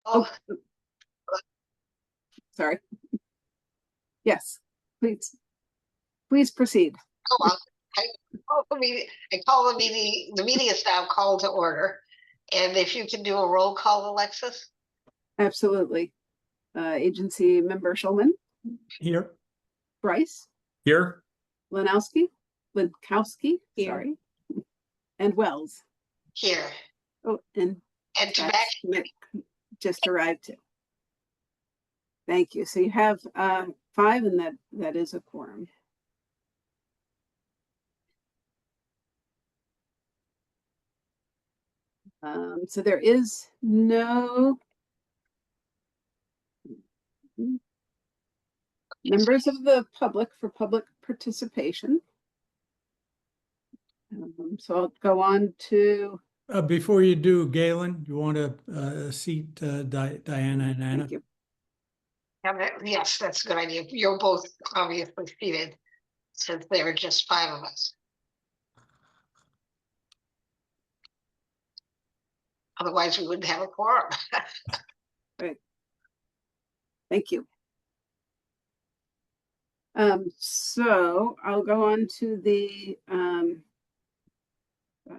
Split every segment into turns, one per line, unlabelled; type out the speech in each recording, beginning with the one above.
Oh, sorry. Yes, please proceed.
Oh, well, I call the meeting is now called to order. And if you can do a roll call, Alexis?
Absolutely. Agency member Schulman,
Here.
Bryce,
Here.
Linkowski,
Here.
sorry, and Wells.
Here.
Oh, and
Jack
just arrived too. Thank you. So you have 5, and that is a quorum. So there is no members of the public for public participation. So I'll go on to.
Before you do, Galen, you want to seat Diana and Anna?
Thank you.
Yes, that's a good idea. You're both obviously seated since there are just 5 of us. Otherwise, we wouldn't have a quorum.
Right. Thank you. So I'll go on to the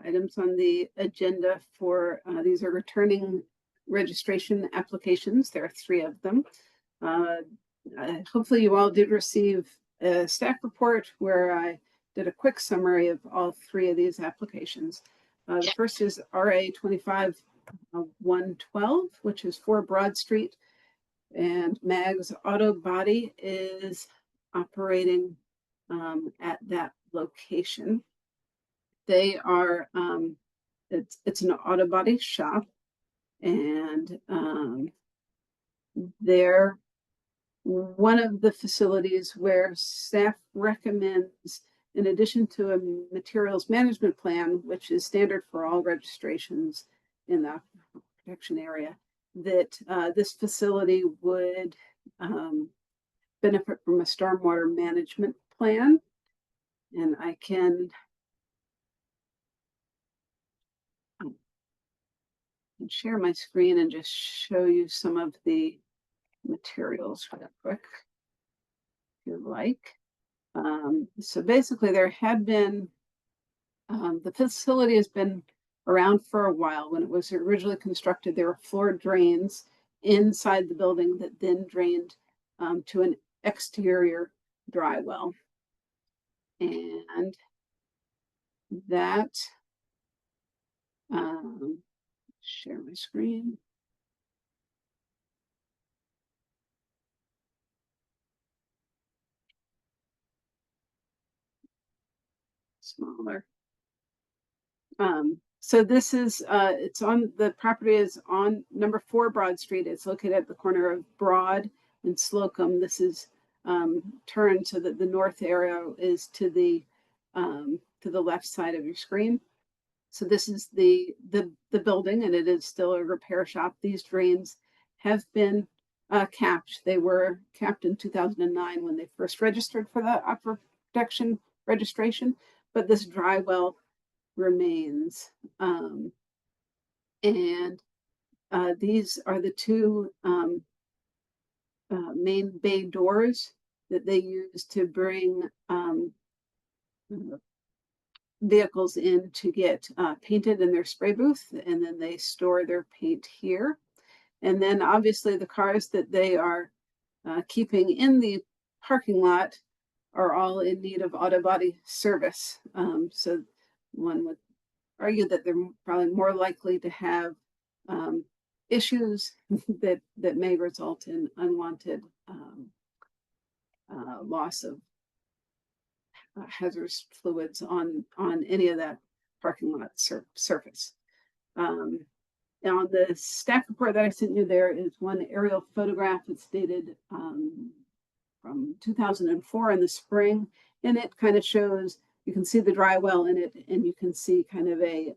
items on the agenda for these are returning registration applications. There are 3 of them. Hopefully you all did receive a staff report where I did a quick summary of all 3 of these applications. The first is RA 25-112, which is 4 Broad Street, and Mag's Auto Body is operating at that location. They are it's an auto body shop, and they're one of the facilities where staff recommends, in addition to a materials management plan, which is standard for all registrations in the protection area, that this facility would benefit from a stormwater management plan. And I can share my screen and just show you some of the materials real quick, if you like. So basically there had been, the facility has been around for a while. When it was originally constructed, there were floor drains inside the building that then drained to an exterior dry well. And that, share my screen. Smaller. So this is, it's on, the property is on number 4 Broad Street. It's located at the corner of Broad and Slocum. This is turned so that the north arrow is to the left side of your screen. So this is the building, and it is still a repair shop. These drains have been capped. They were capped in 2009 when they first registered for the aquifer protection registration, but this dry well remains. And these are the 2 main bay doors that they use to bring vehicles in to get painted in their spray booth, and then they store their paint here. And then obviously the cars that they are keeping in the parking lot are all in need of auto body service. So one would argue that they're probably more likely to have issues that may result in unwanted loss of hazardous fluids on any of that parking lot surface. On the staff report that I sent you, there is one aerial photograph that's dated from 2004 in the spring, and it kind of shows, you can see the dry well in it, and you can see kind of a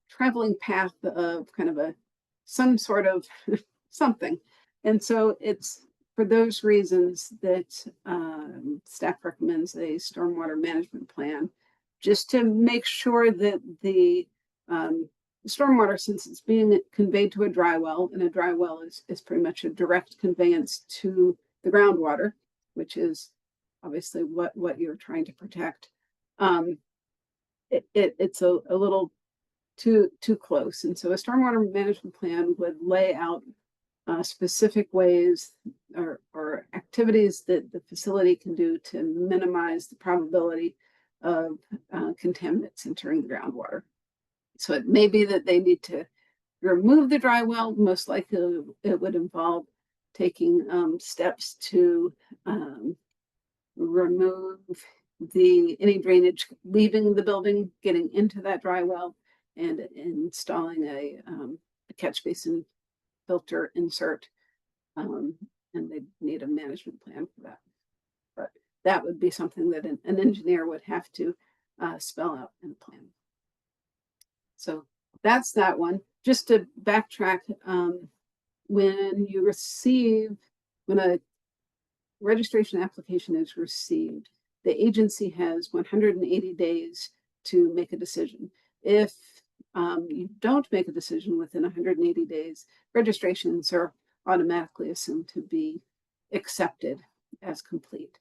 traveling path of kind of some sort of something. And so it's for those reasons that staff recommends a stormwater management plan, just to make sure that the stormwater, since it's being conveyed to a dry well, and a dry well is pretty much a direct conveyance to the groundwater, which is obviously what you're trying to protect. It's a little too close. And so a stormwater management plan would lay out specific ways or activities that the facility can do to minimize the probability of contaminants entering the groundwater. So it may be that they need to remove the dry well. Most likely it would involve taking steps to remove any drainage leaving the building, getting into that dry well, and installing a catch basin filter insert. And they need a management plan for that. But that would be something that an engineer would have to spell out in a plan. So that's that one. Just to backtrack, when a registration application is received, the agency has 180 days to make a decision. If you don't make a decision within 180 days, registrations are automatically assumed to be accepted as complete.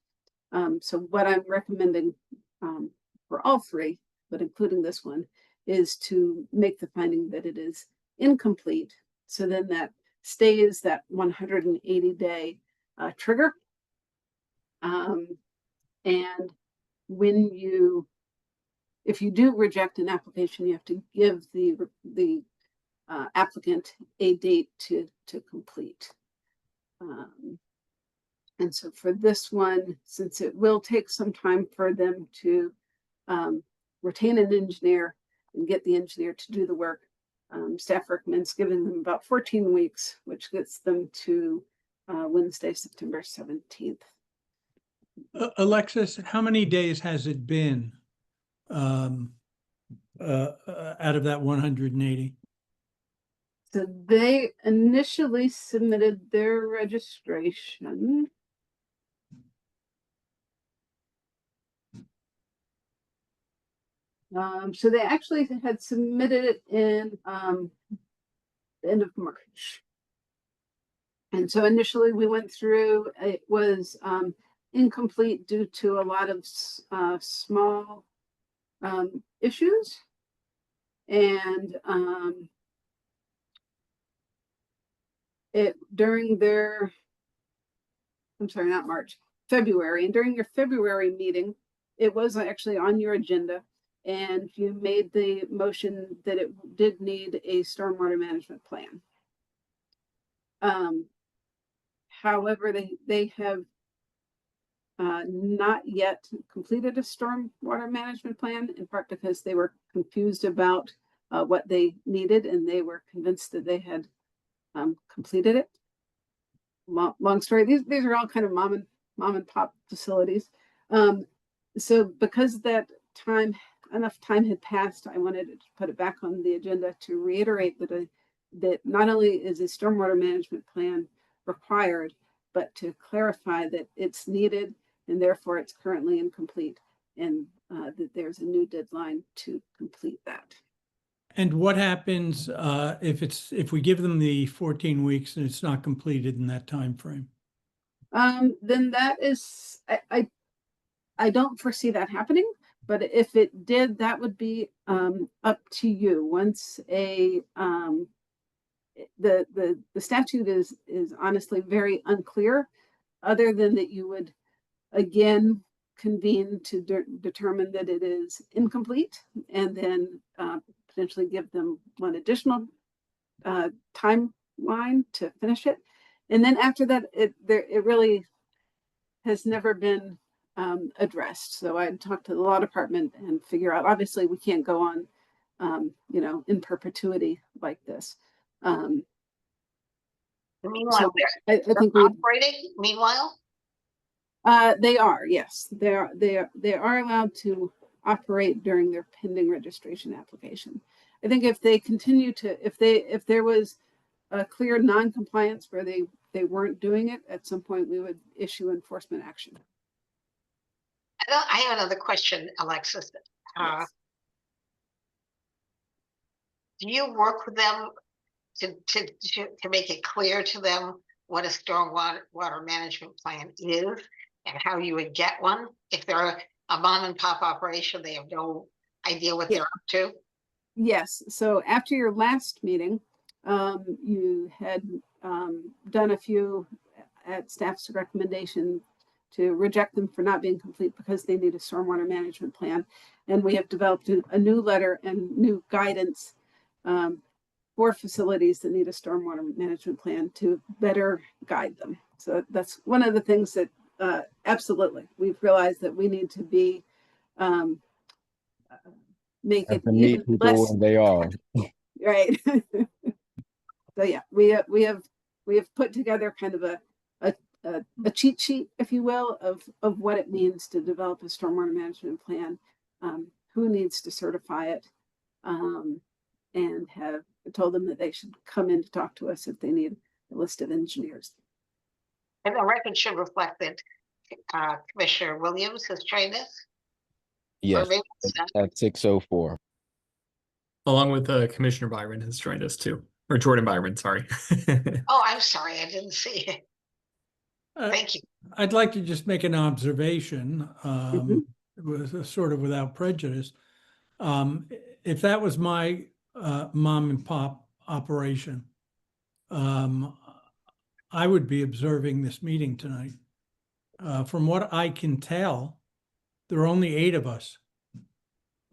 So what I'm recommending for all three, but including this one, is to make the finding that it is incomplete. So then that stays that 180-day trigger. And if you do reject an application, you have to give the applicant a date to complete. And so for this one, since it will take some time for them to retain an engineer and get the engineer to do the work, staff recommends giving them about 14 weeks, which gets them to Wednesday, September 17th.
Alexis, how many days has it been out of that 180?
So they initially submitted their registration. So they actually had submitted it in the end of March. And so initially we went through, it was incomplete due to a lot of small issues. And February. And during your February meeting, it was actually on your agenda. And you made the motion that it did need a stormwater management plan. However, they have not yet completed a stormwater management plan, in part because they were confused about what they needed, and they were convinced that they had completed it. Long story. These are all kind of mom and pop facilities. So because enough time had passed, I wanted to put it back on the agenda to reiterate that not only is a stormwater management plan required, but to clarify that it's needed and therefore it's currently incomplete, and that there's a new deadline to complete that.
And what happens if we give them the 14 weeks and it's not completed in that time frame?
Then that is, I don't foresee that happening. But if it did, that would be up to you. Once the statute is honestly very unclear, other than that you would again convene to determine that it is incomplete, and then potentially give them one additional timeline to finish it. And then after that, it really has never been addressed. So I talked to the law department and figure out, obviously we can't go on, in perpetuity like this.
Meanwhile,
So
they're
I think
operating. Meanwhile,
they are, yes, they are allowed to operate during their pending registration application. I think if they continue to, if there was a clear non-compliance where they weren't doing it, at some point we would issue enforcement action.
I have another question, Alexis.
Yes.
do you work with them to make it clear to them what a water management plan is and how you would get one? If they're a mom and pop operation, they have no idea what they're up to.
Yes, so after your last meeting, you had done a few at staff's recommendation to reject them for not being complete because they need a stormwater management plan. And we have developed a new letter and new guidance for facilities that need a stormwater management plan to better guide them. So that's one of the things that absolutely we've realized that we need to be make it
meet
even
people
less
where they are.
right. So yeah, we have put together kind of a cheat sheet, if you will, of what it means to develop a stormwater management plan, who needs to certify it, and have told them that they should come in to talk to us if they need a list of engineers.
And the record should reflect that Commissioner Williams has joined us.
Yes,
maybe it's not.
at 6:04.
Along with Commissioner Byron has joined us too, or Jordan Byron, sorry.
Oh, I'm sorry, I didn't see it. Thank you.
I'd like to just make an observation, sort of without prejudice. If that was my mom and pop operation, I would be observing this meeting tonight. From what I can tell, there are only 8 of us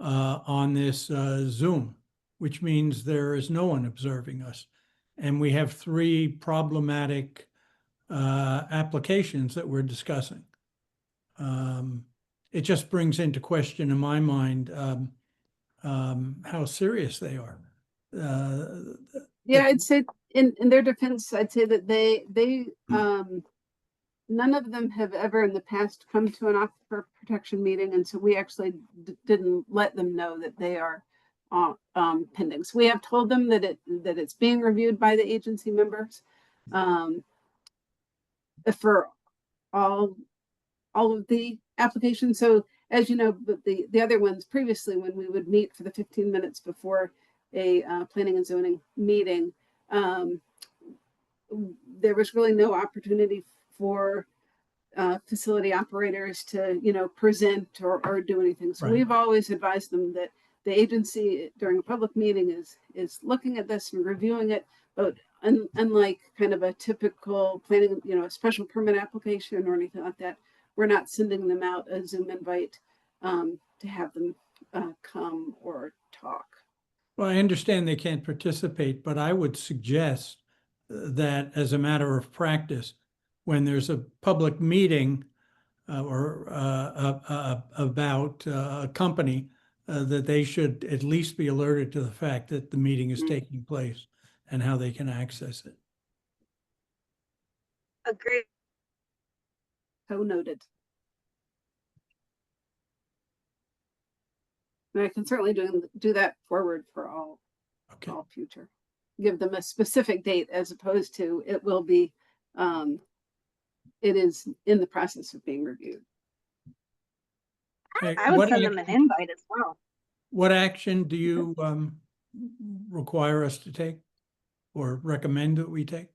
on this Zoom, which means there is no one observing us. And we have 3 problematic applications that we're discussing. It just brings into question in my mind how serious they are.
Yeah, I'd say in their defense, I'd say that they none of them have ever in the past come to an aquifer protection meeting, and so we actually didn't let them know that they are pending. So we have told them that it's being reviewed by the agency members for all of the applications. So as you know, but the other ones previously, when we would meet for the 15 minutes before a planning and zoning meeting, there was really no opportunity for facility operators to, present or do anything. So
Right.
we've always advised them that the agency during a public meeting is looking at this and reviewing it, but unlike kind of a typical planning, a special permit application or anything like that, we're not sending them out a Zoom invite to have them come or talk.
Well, I understand they can't participate, but I would suggest that as a matter of practice, when there's a public meeting or about a company, that they should at least be alerted to the fact that the meeting is taking place and how they can access it.
Agreed.
So noted. And I can certainly do that forward for all future. Give them a specific date as opposed to it will be, it is in the process of being reviewed.
I would send them an invite as well.
What action do you require us to take or recommend that we take?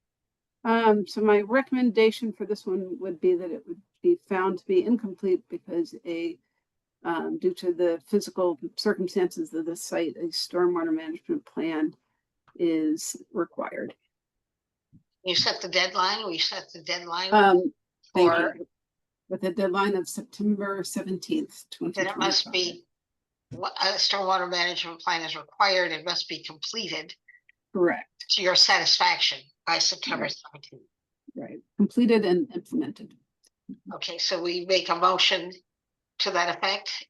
So my recommendation for this one would be that it would be found to be incomplete because due to the physical circumstances of the site, a stormwater management plan is required.
You set the deadline. We set the deadline
Thank
for.
you. With a deadline of September 17th, 2025.
Then it must be a stormwater management plan is required. It must be completed
Correct.
to your satisfaction by September 17th.
Right. Completed and implemented.
Okay, so we make a motion to that effect.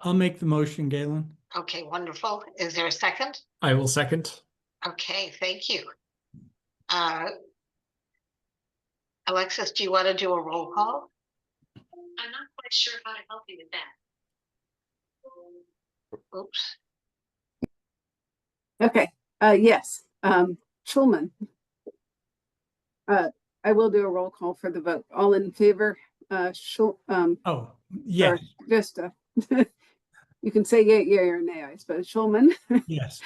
I'll make the motion, Galen.
Okay, wonderful. Is there a second?
I will second.
Okay, thank you. Alexis, do you want to do a roll call?
I'm not quite sure how to help you with that.
Oops.
Okay. Yes. Schulman. I will do a roll call for the vote. All in favor?
Oh, yes.
Just you can say yay or nay, I suppose. Schulman.
Yes.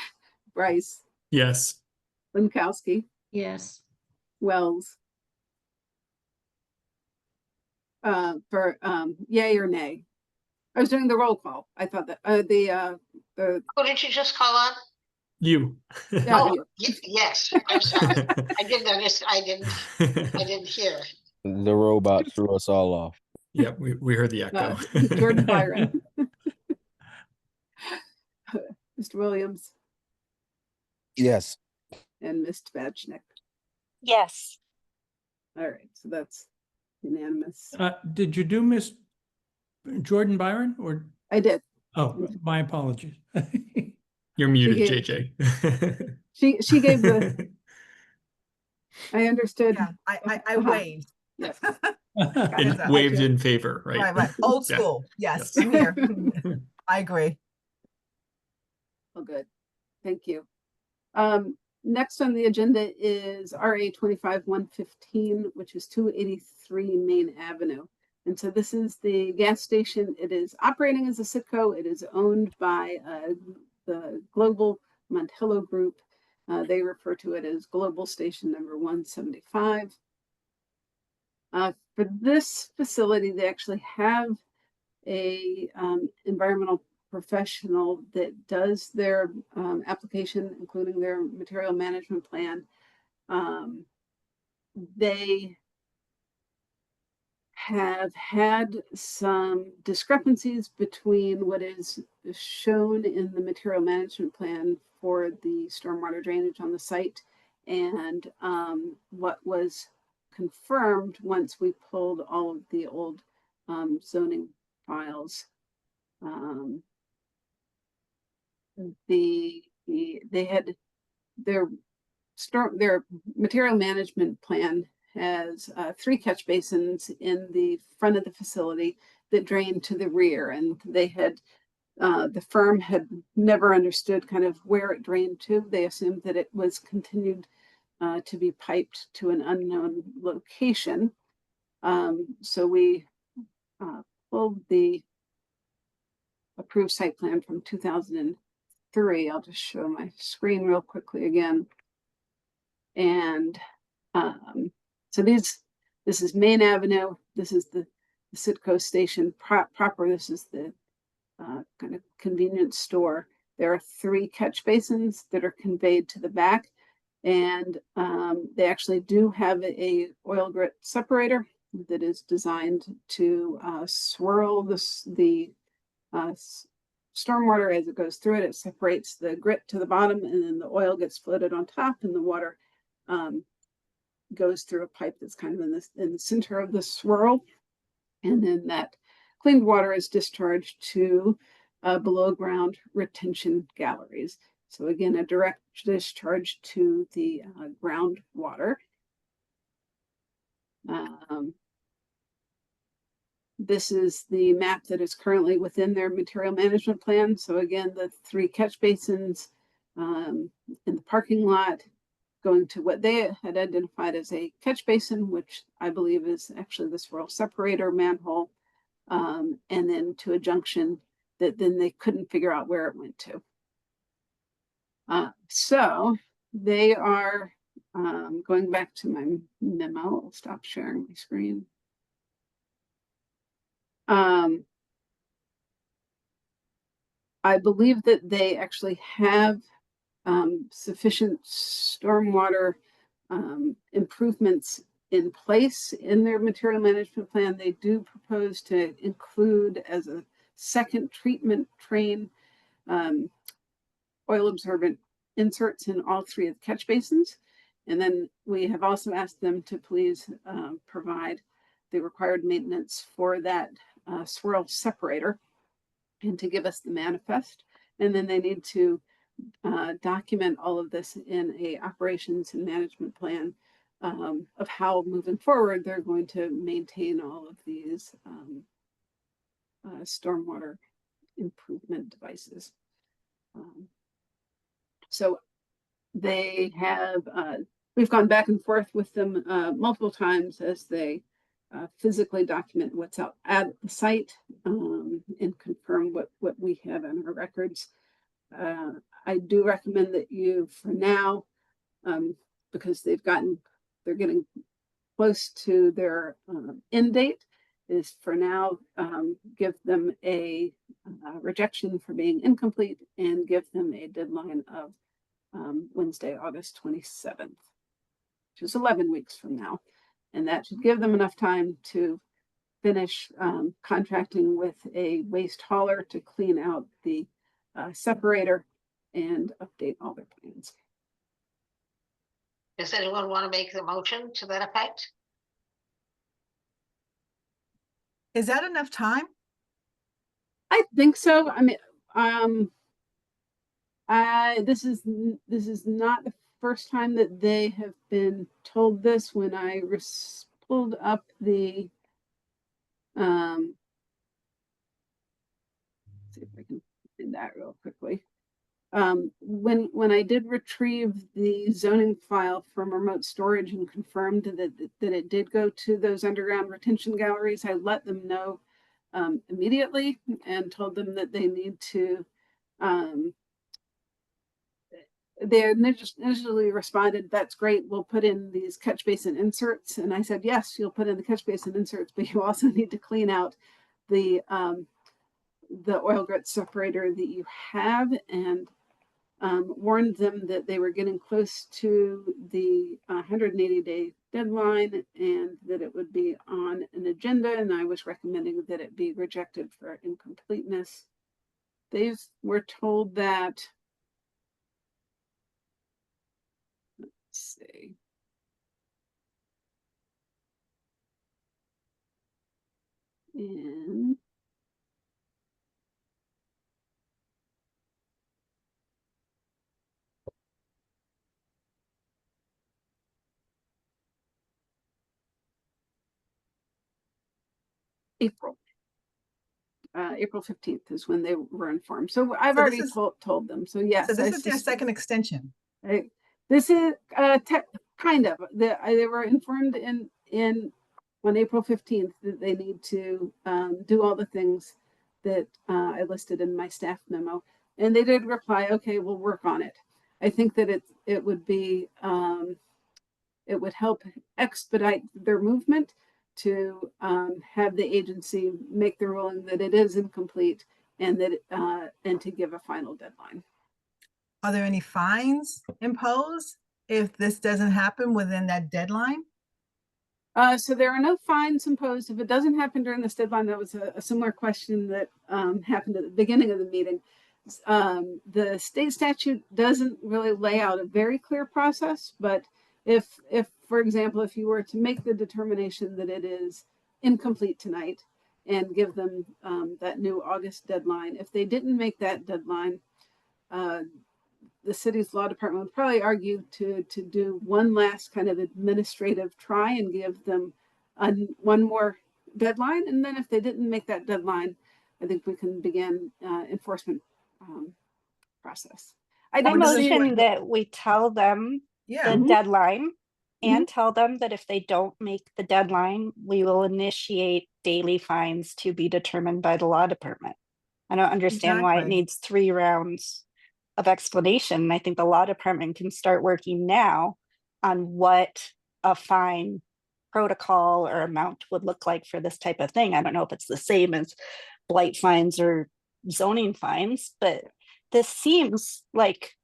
Bryce,
Yes.
Lankowski,
Yes.
Wells. For yay or nay. I was doing the roll call. I thought that the
Who did you just call on?
You.
yeah,
Oh,
you.
yes, I'm sorry. I didn't hear.
The robot threw us all off.
Yep, we heard the echo.
Jordan Byron, Mr. Williams,
Yes.
and Ms. Tvachnik.
Yes.
All right, so that's unanimous.
Did you do Miss Jordan Byron or,
I did.
oh, my apologies.
You're muted,
gave-
JJ.
She gave the. I understood.
Yeah, I
Uh-huh.
waved.
Yes.
And
Gotcha.
waved in favor, right?
Right. Old
Yeah.
school. Yes,
Yes.
I'm here. I agree.
Oh, good. Thank you. Next on the agenda is RA 25-115, which is 283 Main Avenue. And so this is the gas station. It is operating as a Citgo. It is owned by the Global Montello Group. They refer to it as Global Station number 175. For this facility, they actually have a environmental professional that does their application, including their material management plan. They have had some discrepancies between what is shown in the material management plan for the stormwater drainage on the site and what was confirmed once we pulled all of the old zoning files. They had their material management plan has 3 catch basins in the front of the facility that drain to the rear, and they had the firm had never understood kind of where it drained to. They assumed that it was continued to be piped to an unknown location. So we pulled the approved site plan from 2003. I'll just show my screen real quickly again. And so this is Main Avenue. This is the Citgo station proper. This is the kind of convenience store. There are 3 catch basins that are conveyed to the back, and they actually do have a oil grit separator that is designed to swirl the stormwater as it goes through it. It separates the grit to the bottom, and then the oil gets floated on top, and the water goes through a pipe that's kind of in the center of the swirl, and then that cleaned water is discharged to below ground retention galleries. So again, a direct discharge to the groundwater. This is the map that is currently within their material management plan. So again, the 3 catch basins in the parking lot, going to what they had identified as a catch basin, which I believe is actually the swirl separator manhole, and then to a junction that then they couldn't figure out where it went to. So they are going back to my memo. I'll stop sharing my screen. I believe that they actually have sufficient stormwater improvements in place in their material management plan. They do propose to include as a second treatment train oil absorbent inserts in all 3 of the catch basins. And then we have also asked them to please provide the required maintenance for that swirl separator and to give us the manifest. And then they need to document all of this in a operations and management plan of how moving forward they're going to maintain all of these stormwater improvement devices. So they have, we've gone back and forth with them multiple times as they physically document what's out at the site and confirm what we have in our records. I do recommend that you, for now, because they're getting close to their end date, is for now give them a rejection for being incomplete and give them a deadline of Wednesday, August 27th, which is 11 weeks from now. And that should give them enough time to finish contracting with a waste hauler to clean out the separator and update all their plans.
Does anyone want to make the motion to that effect?
Is that enough time?
I think so. I mean, this is not the first time that they have been told this. When I pulled up the let's see if I can find that real quickly. When I did retrieve the zoning file from remote storage and confirmed that it did go to those underground retention galleries, I let them know immediately and told them that they need to they initially responded, "That's great, we'll put in these catch basin inserts." And I said, "Yes, you'll put in the catch basin inserts, but you also need to clean out the oil grit separator that you have," and warned them that they were getting close to the 180-day deadline and that it would be on an agenda, and I was recommending that it be rejected for incompleteness. They were told that, let's see, in April. April 15th is when they were informed. So I've
So this
already
is-
told them. So yes,
So this is their second extension.
This is kind of they were informed on April 15th that they need to do all the things that I listed in my staff memo, and they did reply, "Okay, we'll work on it." I think that it would be it would help expedite their movement to have the agency make the ruling that it is incomplete and that and to give a final deadline.
Are there any fines imposed if this doesn't happen within that deadline?
So there are no fines imposed if it doesn't happen during this deadline. That was a similar question that happened at the beginning of the meeting. The state statute doesn't really lay out a very clear process, but if for example, if you were to make the determination that it is incomplete tonight and give them that new August deadline, if they didn't make that deadline, the city's law department would probably argue to do one last kind of administrative try and give them one more deadline. And then if they didn't make that deadline, I think we can begin enforcement process. I
I
don't see
motion that we tell them
Yeah.
the deadline and tell them that if they don't make the deadline, we will initiate daily fines to be determined by the law department. I don't understand why it
Exactly.
needs 3 rounds of explanation. I think the law department can start working now on what a fine protocol or amount would look like for this type of thing. I don't know if it's the same as blight fines or zoning fines, but this seems like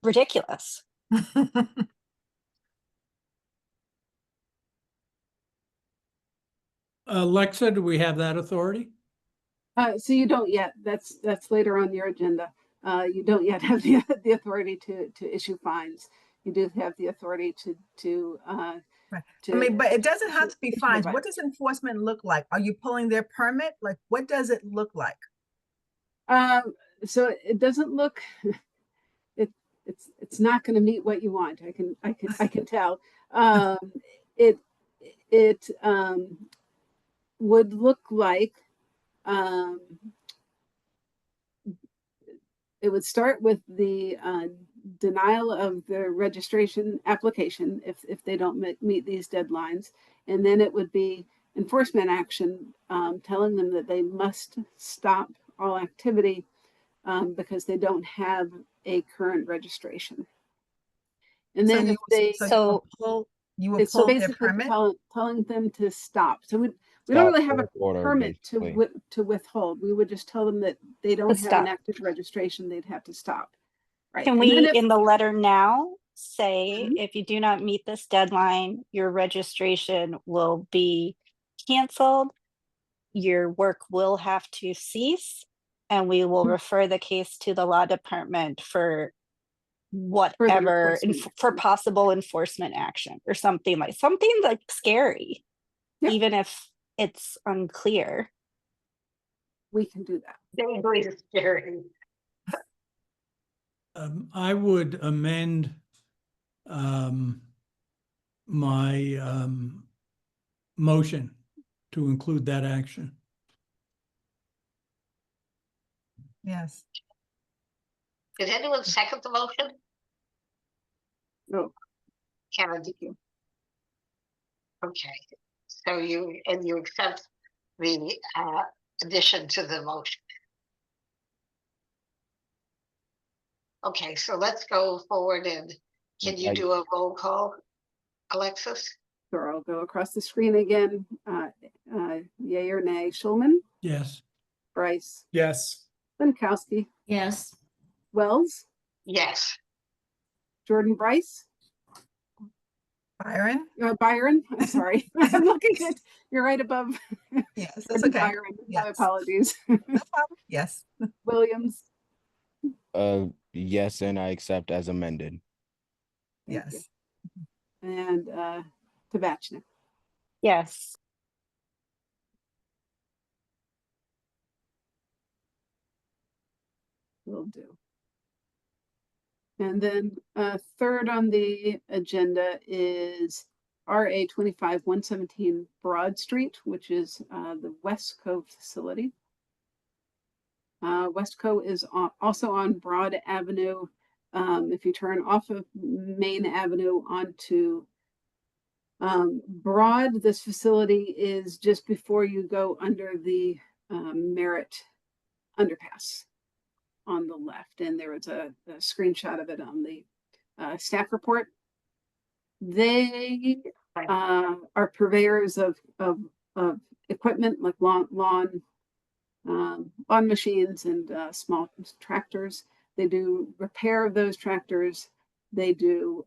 ridiculous.
Alexa, do we have that authority?
so you don't yet. That's later on your agenda. You don't yet have the authority to issue fines. You do have the authority to
Right. I mean, but it doesn't have to be
to
fines.
provide.
What does enforcement look like? Are you pulling their permit? Like, what does it look like?
So it doesn't look it's not going to meet what you want. I can tell. It would look like it would start with the denial of the registration application if they don't meet these deadlines, and then it would be enforcement action telling them that they must stop all activity because they don't have a current registration. And
So
then
you
if they,
you will
it's
pull their
basically
permit?
telling them to stop. So we don't
Stop
really have a
work order,
permit
basically.
to withhold. We would just tell them that they don't have an
stop.
active registration, they'd have to stop. Right.
Can
And
we,
then if,
in the letter now, say,
Mhm.
if you do not meet this deadline, your registration will be canceled, your work will have to cease, and we will
Mhm.
refer the case to the law department for
Further
whatever,
enforcement
for
action.
possible enforcement action or something like scary,
Yeah.
even if it's unclear.
We can do that.
Vaguely scary.
I would amend my motion to include that action.
Yes.
Did anyone second the motion?
No.
Karen, did you? Okay, so you accept the addition to the motion. Okay, so let's go forward and can you do a roll call, Alexis?
Sure, I'll go across the screen again. Yay or nay? Schulman,
Yes.
Bryce,
Yes.
Lenkowski,
Yes.
Wells,
Yes.
Jordan Bryce,
Byron?
Byron. I'm sorry. I'm looking at, you're right above
Yes, that's
Jordan
okay.
Byron. My
Yes.
apologies.
No problem. Yes.
Williams.
Yes, and I accept as amended.
Thank
Yes.
you. And Tabachnik.
Yes.
Will do. And then third on the agenda is RA 25-117 Broad Street, which is the Westco facility. Westco is also on Broad Avenue. If you turn off of Main Avenue onto Broad, this facility is just before you go under the Merritt underpass on the left. And there was a screenshot of it on the staff report. They are purveyors of equipment like lawn machines and small tractors. They do repair of those tractors. They do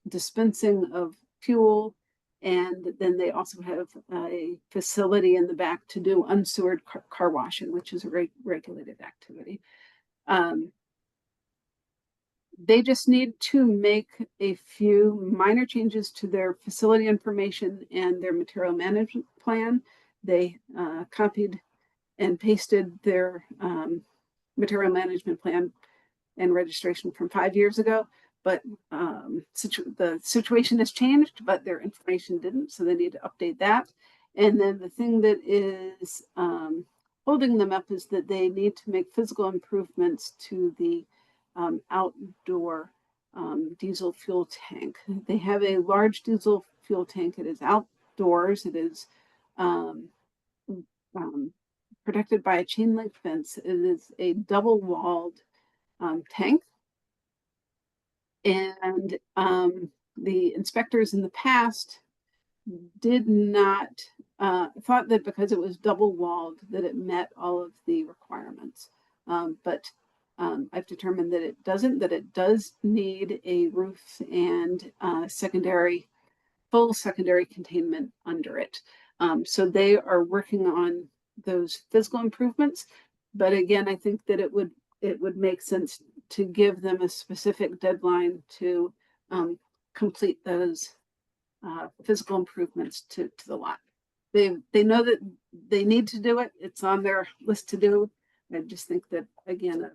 dispensing of fuel. And then they also have a facility in the back to do unsewered car washing, which is a regulated activity. They just need to make a few minor changes to their facility information and their material management plan. They copied and pasted their material management plan and registration from 5 years ago, but the situation has changed, but their information didn't, so they need to update that. And then the thing that is holding them up is that they need to make physical improvements to the outdoor diesel fuel tank. They have a large diesel fuel tank. It is outdoors. It is protected by a chain link fence. It is a double walled tank. And the inspectors in the past did not thought that because it was double walled that it met all of the requirements. But I've determined that it doesn't, that it does need a roof and full secondary containment under it. So they are working on those physical improvements. But again, I think that it would make sense to give them a specific deadline to complete those physical improvements to the lot. They know that they need to do it. It's on their list to do. I just think that again,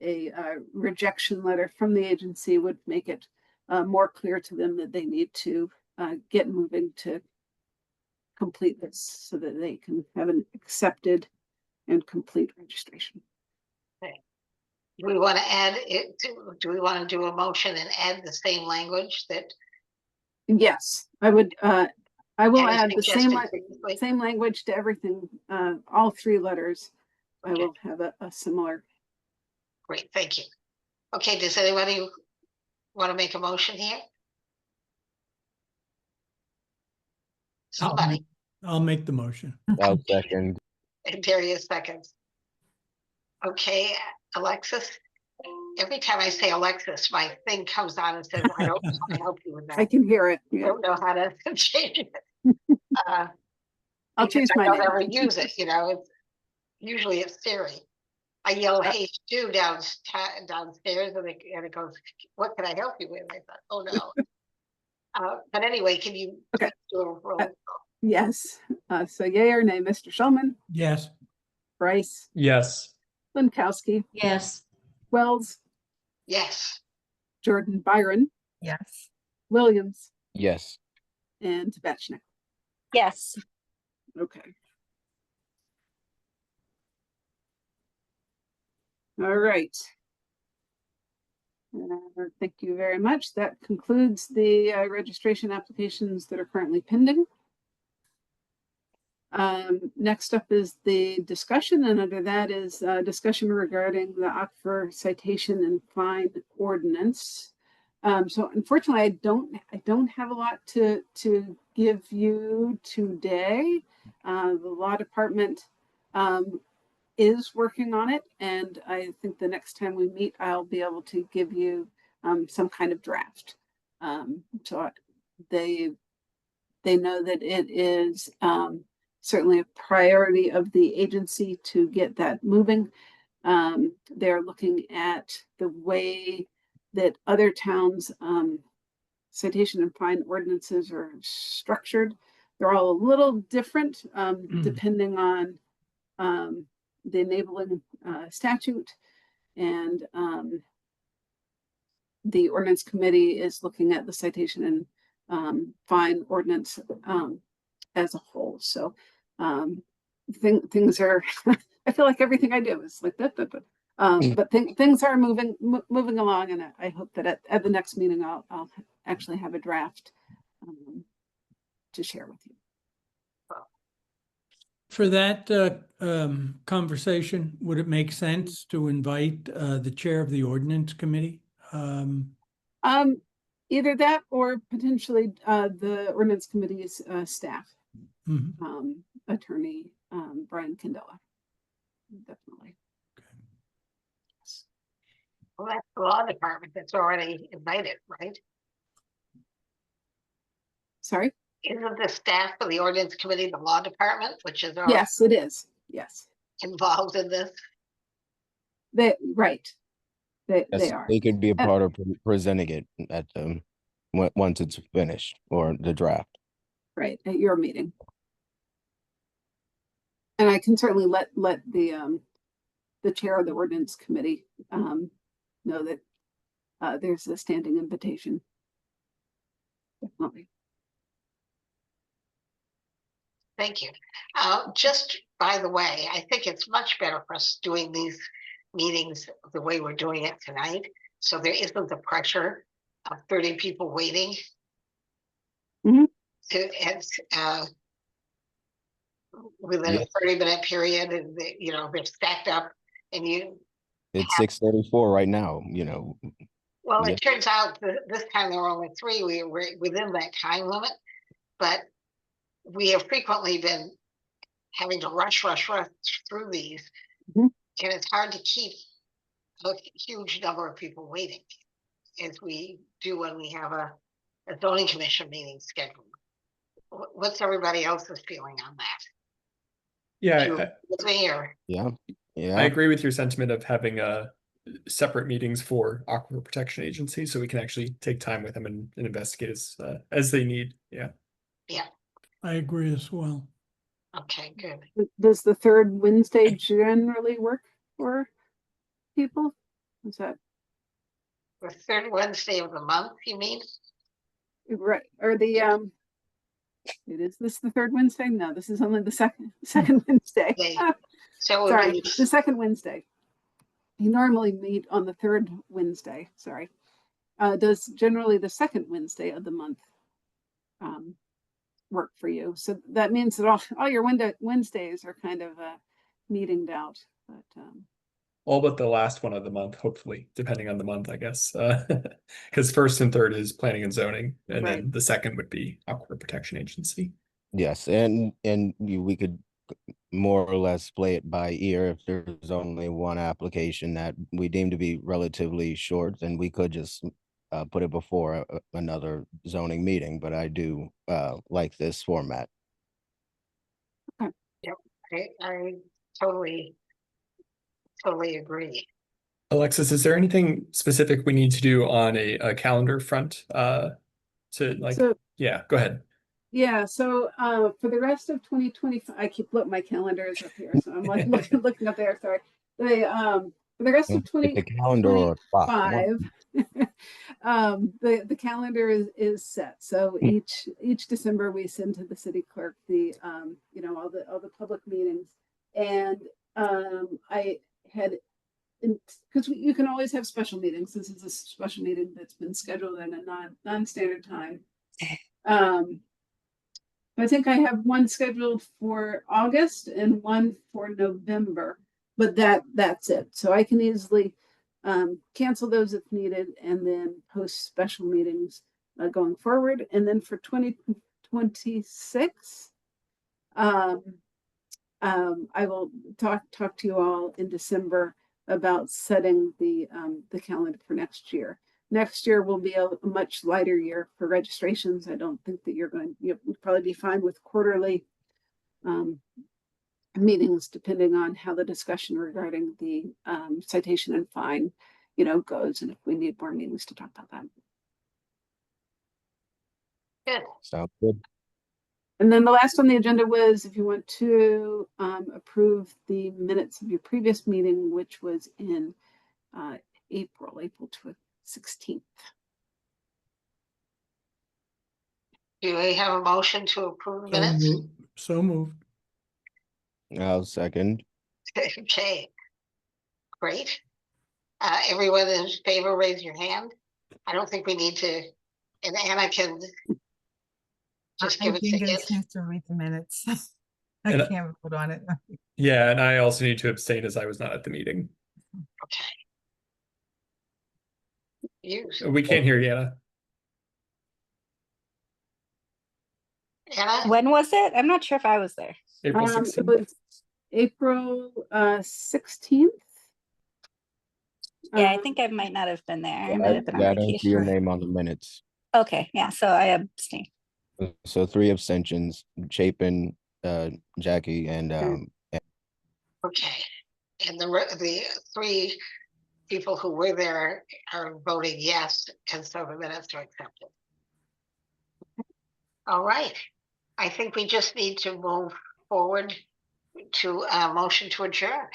a rejection letter from the agency would make it more clear to them that they need to get moving to complete this so that they can have an accepted and complete registration.
Okay. Do we want to add it do we want to do a motion and add the same language that?
Yes, I would. I will
Patty
add the
suggested previously?
same language to everything. All three letters. I
Okay.
will have a similar
Great, thank you. Okay, does anybody want to make a motion here? Somebody,
I'll make the motion.
I'll second.
and Darius seconds. Okay, Alexis, every time I say Alexis, my thing comes on and says, I don't know how to help you with that.
I can hear it.
I
Yeah.
don't know how to change it.
I'll
Because
change
I
my
don't
name.
ever use it, it's usually it's Siri. I yell, hey, Stu, downstairs, and it goes, what can I help you with? I thought, oh no. But anyway, can you
Okay.
do a roll call?
Yes. So yay or nay, Mr. Shulman,
Yes.
Bryce,
Yes.
Linkowski,
Yes.
Wells,
Yes,
Jordan, Byron,
Yes.
Williams,
Yes.
and Batchnick.
Yes.
Okay. All right. Thank you very much. That concludes the registration applications that are currently pending. Next up is the discussion, and under that is discussion regarding the Aquifer citation and fine ordinance. So unfortunately, I don't have a lot to give you today. The law department is working on it, and I think the next time we meet, I'll be able to give you some kind of draft. So they know that it is certainly a priority of the agency to get that moving. They're looking at the way that other towns' citation and fine ordinances are structured. They're all a little different depending on the enabling statute, and the ordinance committee is looking at the citation and fine ordinance as a whole. So things are, I feel like everything I do is like that. But things are moving along, and I hope that at the next meeting I'll actually have a draft to share with you.
For that conversation, would it make sense to invite the chair of the ordinance committee?
Either that or potentially the ordinance committee's staff,
Mhm.
attorney Brian Candela. Definitely.
well, that's the law department that's already invited, right?
Sorry.
Isn't the staff of the ordinance committee the law department, which is already
Yes, it is. Yes,
involved in this?
right. They
Yes,
are.
they could be a part of presenting it at once it's finished or the draft.
Right, at your meeting. And I can certainly let the chair of the ordinance committee know that there's a standing invitation. Definitely.
Thank you. Just by the way, I think it's much better for us doing these meetings the way we're doing it tonight. So there isn't the pressure of 30 people waiting.
Mhm.
Within
Yeah.
a 30-minute period, and they're stacked up, and
It's 6:34 right now,
well,
Yeah.
it turns out that this time there were only 3. We were within that time limit, but we have frequently been having to rush through these.
Mhm.
And it's hard to keep a huge number of people waiting, as we do when we have a zoning commission meeting scheduled. What's everybody else's feeling on that?
Yeah,
With me, or
Yeah.
I
Yeah.
agree with your sentiment of having separate meetings for Aquifer Protection Agency, so we can actually take time with them and investigate as they need. Yeah.
yeah,
I agree as well.
okay, good.
Does the third Wednesday generally work for people? Is that
The third Wednesday of the month, you mean?
right? Or the is this the third Wednesday? No, this is only the second Wednesday.
Okay. So it would
Sorry,
be
the second Wednesday. You normally meet on the third Wednesday. Sorry. Does generally the second Wednesday of the month work for you? So that means that all your Wednesdays are kind of meetinged out. But
all but the last one of the month, hopefully, depending on the month, I guess. Because first and third is planning and zoning, and then
Right.
the second would be Aquifer Protection Agency.
Yes, we could more or less play it by ear. If there's only one application that we deem to be relatively short, then we could just put it before another zoning meeting. But I do like this format.
I totally agree.
Alexis, is there anything specific we need to do on a calendar front? To like,
So,
yeah, go ahead.
yeah, so for the rest of 2025, I keep my calendars up here, so I'm like looking up there. Sorry. For the rest of
Pick a calendar or a clock. One.
2025, the calendar is set. So each December we send to the city clerk the all the public meetings, and I had, because you can always have special meetings. This is a special meeting that's been scheduled at a non-standard time. I think I have one scheduled for August and one for November, but that's it. So I can easily cancel those if needed, and then post special meetings going forward. And then for 2026, I will talk to you all in December about setting the calendar for next year. Next year will be a much lighter year for registrations. I don't think that you'll probably be fine with quarterly meetings, depending on how the discussion regarding the citation and fine, goes, and if we need more meetings to talk about that.
Good.
Sounds good.
And then the last on the agenda was if you want to approve the minutes of your previous meeting, which was in April 16th.
Do we have a motion to approve minutes?
So moved.
I'll second.
Okay. Great. Everyone in favor, raise your hand. I don't think we need to, and Anna can just give
I
it
didn't
to
get a
it.
chance to read the minutes. I
And
can't vote on it.
Yeah, and I also need to abstain as I was not at the meeting.
Okay. You,
We can't hear you, Anna.
Anna?
When was it? I'm not sure if I was there.
April
It
16th.
was April 16th.
Yeah, I think I might not have been there. I might have been on
I don't see your
vacation.
name on the minutes.
Okay, yeah, so I abstain.
So 3 abstentions: Chapin, Jackie, and
Okay. And the 3 people who were there are voting yes, and so the minutes are accepted. All right. I think we just need to move forward to a motion to adjourn.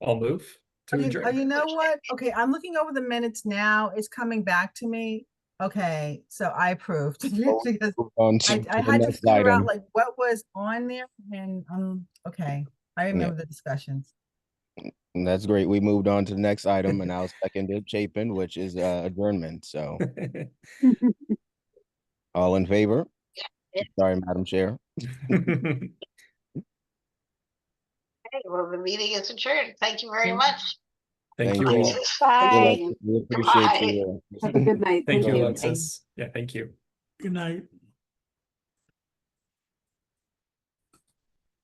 I'll move to adjourn.
You know what? Okay, I'm looking over the minutes now. It's coming back to me. Okay, so I approved because
on to
I
the
had to
next
figure out
item.
like what was on there, and okay, I remember the discussions.
And that's great. We moved on to the next item, and I'll second it, Chapin, which is adjournment. So all in favor?
Yeah.
Sorry, Madam Chair.
Okay, well, the meeting is adjourned. Thank you very much.
Thank
Thank
you
you.
all.
Bye.
We appreciate
Bye.
you.
Have a good night.
Thank you,
you.
Alexis. Yeah, thank you.
Good night.